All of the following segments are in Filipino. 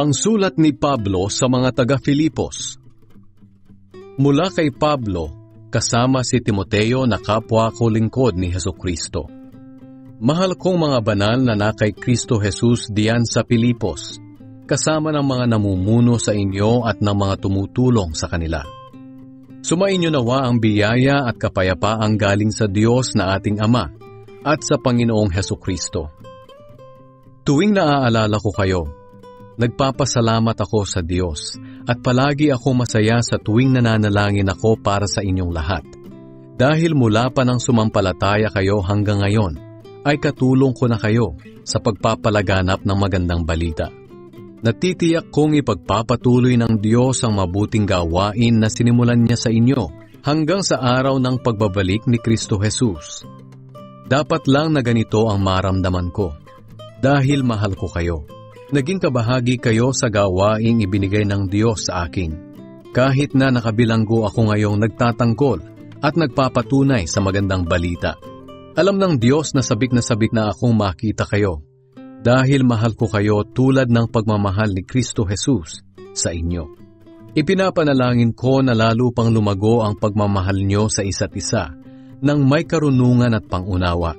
Ang sulat ni Pablo sa mga taga-Filipos. Mula kay Pablo, kasama si Timoteo na kapwa ko lingkod ni Hesukristo. Mahal kong mga banal na kay Kristo Jesus diyan sa Filipos, kasama ng mga namumuno sa inyo at ng mga tumutulong sa kanila. Sumainyo nawa ang biyaya at kapayapaang galing sa Diyos na ating Ama at sa Panginoong Hesukristo. Tuwing naaalala ko kayo, nagpapasalamat ako sa Diyos at palagi ako masaya sa tuwing nananalangin ako para sa inyong lahat. Dahil mula pa nang sumampalataya kayo hanggang ngayon, ay katulong ko na kayo sa pagpapalaganap ng magandang balita. Natitiyak kong ipagpapatuloy ng Diyos ang mabuting gawain na sinimulan niya sa inyo hanggang sa araw ng pagbabalik ni Kristo Jesus. Dapat lang na ganito ang maramdaman ko, dahil mahal ko kayo. Naging kabahagi kayo sa gawaing ibinigay ng Diyos sa akin. Kahit na nakabilanggo ako ngayong nagtatanggol at nagpapatunay sa magandang balita. Alam ng Diyos na sabik na akong makita kayo. Dahil mahal ko kayo tulad ng pagmamahal ni Kristo Jesus sa inyo. Ipinapanalangin ko na lalo pang lumago ang pagmamahal nyo sa isa't isa nang may karunungan at pangunawa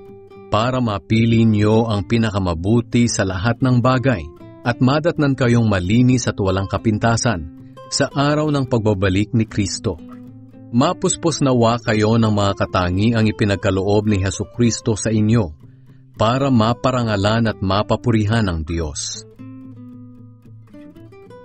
para mapili nyo ang pinakamabuti sa lahat ng bagay at madatnan kayong malinis at walang kapintasan sa araw ng pagbabalik ni Kristo. Mapuspos nawa kayo ng mga katangiang ipinagkaloob ni Hesukristo sa inyo para maparangalan at mapapurihan ng Diyos.